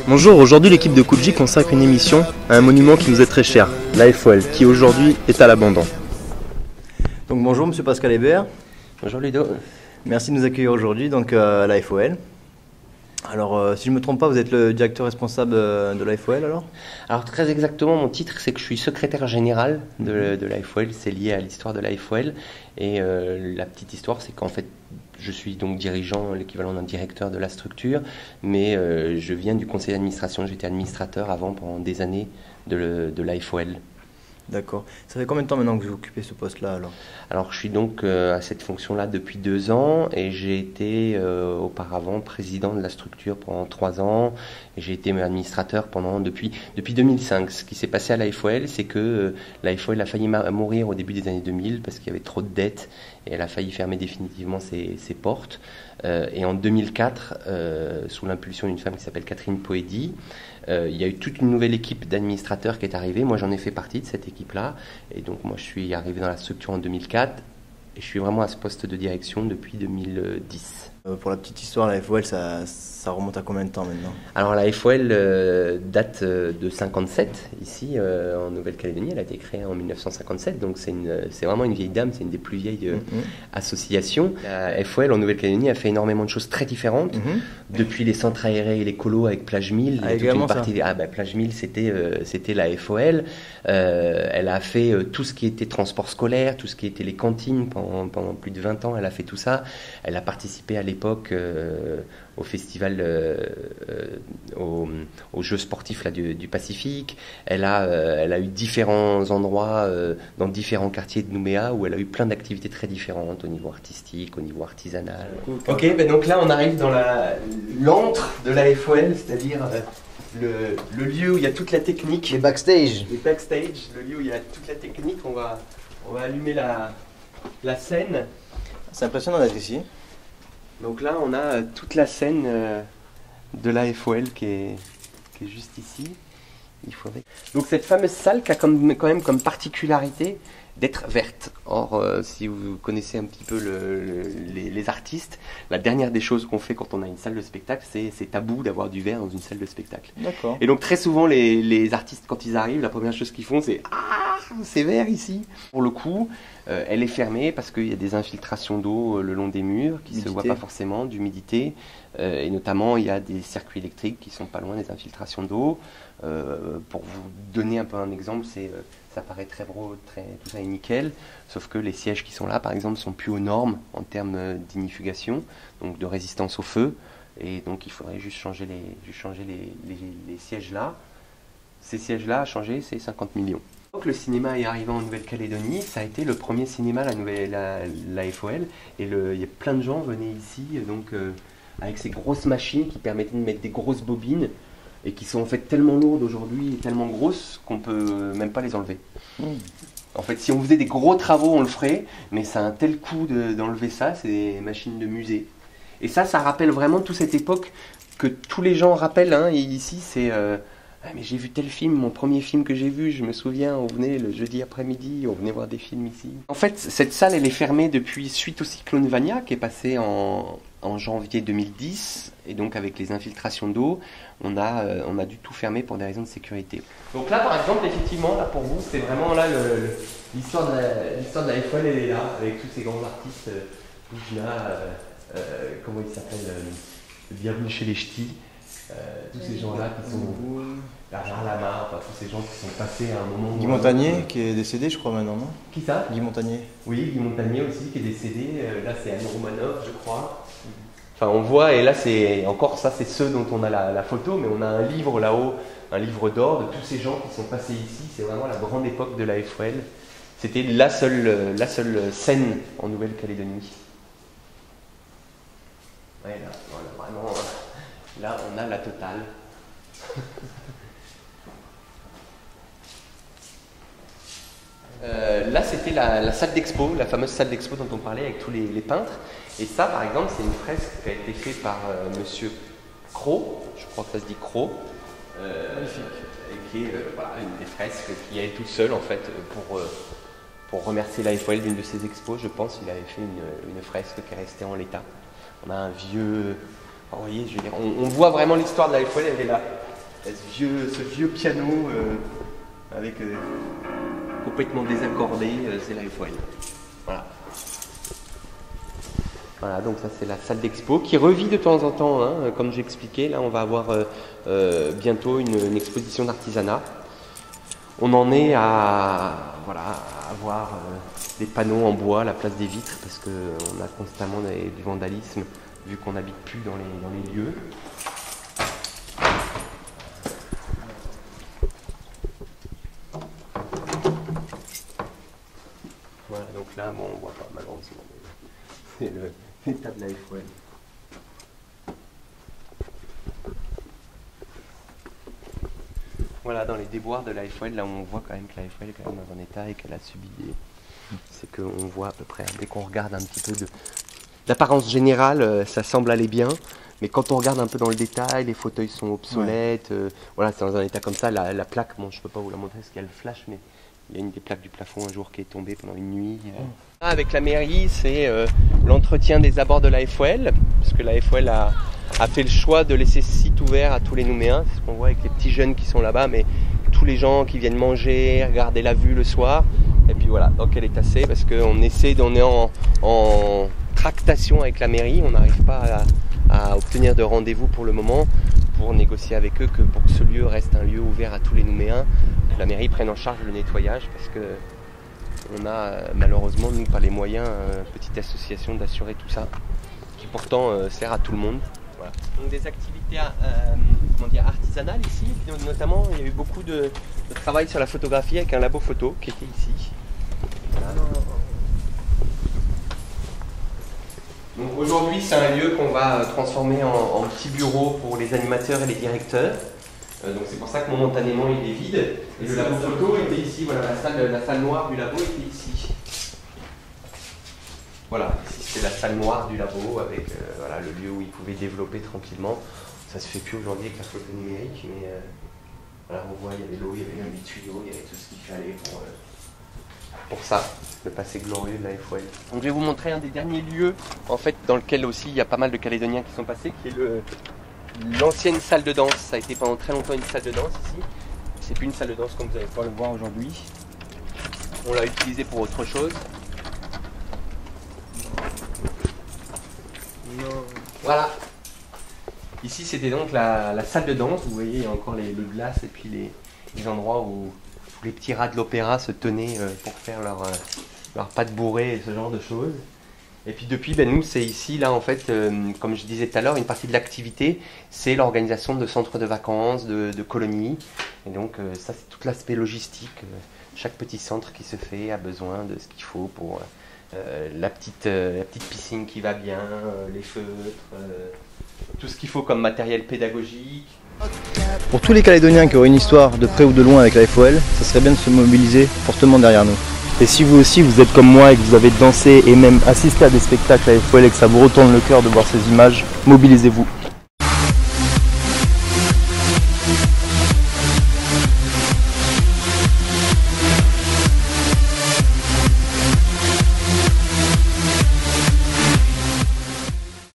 Bonjour, aujourd'hui l'équipe de Kuji consacre une émission à un monument qui nous est très cher, l'AFOL, qui aujourd'hui est à l'abandon. Donc bonjour Monsieur Pascal Hébert. Bonjour Ludo. Merci de nous accueillir aujourd'hui donc à l'AFOL. Alors si je ne me trompe pas, vous êtes le directeur responsable de l'AFOL alors? Alors très exactement, mon titre c'est que je suis secrétaire général de l'AFOL, c'est lié à l'histoire de l'AFOL. Et la petite histoire c'est qu'en fait je suis donc dirigeant, l'équivalent d'un directeur de la structure, mais je viens du conseil d'administration, j'étais administrateur avant pendant des années de l'AFOL. D'accord. Ça fait combien de temps maintenant que vous occupez ce poste-là alors? Alors je suis donc à cette fonction-là depuis 2 ans et j'ai été auparavant président de la structure pendant 3 ans et j'ai été administrateur depuis 2005. Ce qui s'est passé à l'AFOL, c'est que l'AFOL a failli mourir au début des années 2000 parce qu'il y avait trop de dettes et elle a failli fermer définitivement ses portes. Et en 2004, sous l'impulsion d'une femme qui s'appelle Catherine Poedi, il y a eu toute une nouvelle équipe d'administrateurs qui est arrivée. Moi, j'en ai fait partie de cette équipe-là. Et donc, moi, je suis arrivé dans la structure en 2004. Et je suis vraiment à ce poste de direction depuis 2010. Pour la petite histoire, la FOL, ça remonte à combien de temps maintenant? Alors la FOL date de 57 ici en Nouvelle-Calédonie. Elle a été créée en 1957, donc c'est vraiment une vieille dame, c'est une des plus vieilles associations. La FOL en Nouvelle-Calédonie a fait énormément de choses très différentes, depuis les centres aérés et les colos avec Plage 1000. Ah, également ça. Plage 1000 c'était la FOL. Elle a fait tout ce qui était transport scolaire, tout ce qui était les cantines pendant plus de 20 ans. Elle a fait tout ça. Elle a participé à l'époque au festival, aux Jeux sportifs là, du Pacifique. Elle a eu différents endroits dans différents quartiers de Nouméa où elle a eu plein d'activités très différentes au niveau artistique, au niveau artisanal. Ok, ben donc là on arrive dans l'antre de la FOL, c'est-à-dire le lieu où il y a toute la technique. Les backstage. Les backstage, le lieu où il y a toute la technique. On va allumer la scène. C'est impressionnant d'être ici. Donc là, on a toute la scène de la FOL qui est juste ici. Donc cette fameuse salle qui a quand même comme particularité d'être verte. Or, si vous connaissez un petit peu les artistes, la dernière des choses qu'on fait quand on a une salle de spectacle, c'est tabou d'avoir du vert dans une salle de spectacle. D'accord. Et donc très souvent, les artistes, quand ils arrivent, la première chose qu'ils font, c'est « Ah, c'est vert ici !» Pour le coup, elle est fermée parce qu'il y a des infiltrations d'eau le long des murs qui ne se voient pas forcément, d'humidité. Et notamment, il y a des circuits électriques qui sont pas loin des infiltrations d'eau. Pour vous donner un peu un exemple, ça paraît très beau, tout ça est nickel, sauf que les sièges qui sont là, par exemple, sont plus aux normes en termes d'inifugation, donc de résistance au feu, et donc il faudrait juste changer les sièges là. Ces sièges-là à changer, c'est 50 millions. Donc le cinéma est arrivé en Nouvelle-Calédonie, ça a été le premier cinéma la FOL, et il y a plein de gens venaient ici, donc avec ces grosses machines qui permettaient de mettre des grosses bobines, et qui sont en fait tellement lourdes aujourd'hui et tellement grosses qu'on peut même pas les enlever. En fait, si on faisait des gros travaux, on le ferait, mais ça a un tel coût d'enlever ça, c'est des machines de musée. Et ça rappelle vraiment toute cette époque que tous les gens rappellent, hein, et ici, c'est mais j'ai vu tel film, mon premier film que j'ai vu, je me souviens, on venait le jeudi après-midi, on venait voir des films ici. En fait, cette salle, elle est fermée suite au cyclone Vania, qui est passé en janvier 2010, et donc avec les infiltrations d'eau, on a dû tout fermer pour des raisons de sécurité. Donc là, par exemple, effectivement, là pour vous, c'est vraiment là l'histoire de la FOL, elle est là, avec tous ces grands artistes, Boujna, comment il s'appelle, Bienvenue chez les Ch'tis, tous ces gens-là qui sont Bernard Lama, enfin tous ces gens qui sont passés à un moment. Guy Montagnier qui est décédé, je crois maintenant, non? Qui ça? Guy Montagnier. Oui, Guy Montagnier aussi qui est décédé. Là, c'est Anne Romanov, je crois. Enfin, on voit, et là, c'est encore ça, c'est ceux dont on a la photo, mais on a un livre là-haut, un livre d'or de tous ces gens qui sont passés ici. C'est vraiment la grande époque de la FOL. C'était la seule scène en Nouvelle-Calédonie. Ouais, là, voilà, vraiment. Là, on a la totale. Là, c'était la salle d'expo, la fameuse salle d'expo dont on parlait avec tous les peintres. Et ça, par exemple, c'est une fresque qui a été faite par Monsieur Cros, je crois que ça se dit Cros. Magnifique. Et qui est voilà, une des fresques qui est toute seule, en fait, pour remercier la FOL d'une de ses expos. Je pense qu'il avait fait une fresque qui est restée en l'état. On a un Alors, vous voyez, je veux dire, on voit vraiment l'histoire de la FOL, elle est là. Ce vieux piano avec complètement désaccordé, c'est la FOL. Voilà. Voilà, donc ça c'est la salle d'expo qui revit de temps en temps, hein, comme j'ai expliqué. Là, on va avoir bientôt une exposition d'artisanat. On en est à, voilà, à avoir des panneaux en bois à la place des vitres parce qu'on a constamment du vandalisme vu qu'on n'habite plus dans les lieux. Voilà, donc là, bon, on voit pas malheureusement. C'est l'état de la FOL. Voilà, dans les déboires de la FOL, là on voit quand même que la FOL est quand même dans un état et qu'elle a subi des... C'est qu'on voit à peu près, dès qu'on regarde un petit peu d'apparence générale, ça semble aller bien. Mais quand on regarde un peu dans le détail, les fauteuils sont obsolètes. Voilà, c'est dans un état comme ça. La plaque, bon, je peux pas vous la montrer parce qu'elle flash, mais il y a une des plaques du plafond un jour qui est tombée pendant une nuit. Avec la mairie, c'est l'entretien des abords de la FOL, parce que la FOL a fait le choix de laisser ce site ouvert à tous les Nouméens. C'est ce qu'on voit avec les petits jeunes qui sont là-bas, mais tous les gens qui viennent manger, regarder la vue le soir. Et puis voilà, donc elle est assez parce qu'on est en tractation avec la mairie, on n'arrive pas à obtenir de rendez-vous pour le moment pour négocier avec eux que pour que ce lieu reste un lieu ouvert à tous les Nouméens, que la mairie prenne en charge le nettoyage parce que on a malheureusement nous pas les moyens, petite association, d'assurer tout ça, qui pourtant sert à tout le monde. Voilà. Donc des activités artisanales ici, notamment il y a eu beaucoup de travail sur la photographie avec un labo photo qui était ici. Voilà. Donc aujourd'hui c'est un lieu qu'on va transformer en petit bureau pour les animateurs et les directeurs. Donc c'est pour ça que momentanément il est vide. Et le labo photo était ici, voilà, la salle noire du labo était ici. Voilà, ici c'est la salle noire du labo avec voilà, le lieu où ils pouvaient développer tranquillement. Ça se fait plus aujourd'hui avec la photo numérique, mais voilà, on voit il y avait l'eau, il y avait même des tuyaux, il y avait tout ce qu'il fallait pour ça, le passé glorieux de la FOL. Donc je vais vous montrer un des derniers lieux en fait dans lequel aussi il y a pas mal de Calédoniens qui sont passés, qui est l'ancienne salle de danse. Ça a été pendant très longtemps une salle de danse ici. C'est plus une salle de danse comme vous allez pouvoir le voir aujourd'hui. On l'a utilisée pour autre chose. Voilà. Ici c'était donc la salle de danse. Vous voyez il y a encore le glace et puis les endroits où les petits rats de l'opéra se tenaient pour faire leur pâte bourrée et ce genre de choses. Et puis depuis, nous c'est ici, là en fait, comme je disais tout à l'heure, une partie de l'activité, c'est l'organisation de centres de vacances, de colonies. Et donc ça c'est tout l'aspect logistique. Chaque petit centre qui se fait a besoin de ce qu'il faut pour la petite piscine qui va bien, les feutres, tout ce qu'il faut comme matériel pédagogique. Pour tous les Calédoniens qui auraient une histoire de près ou de loin avec la FOL, ça serait bien de se mobiliser fortement derrière nous. Et si vous aussi vous êtes comme moi et que vous avez dansé et même assisté à des spectacles à la FOL et que ça vous retourne le cœur de voir ces images, mobilisez-vous.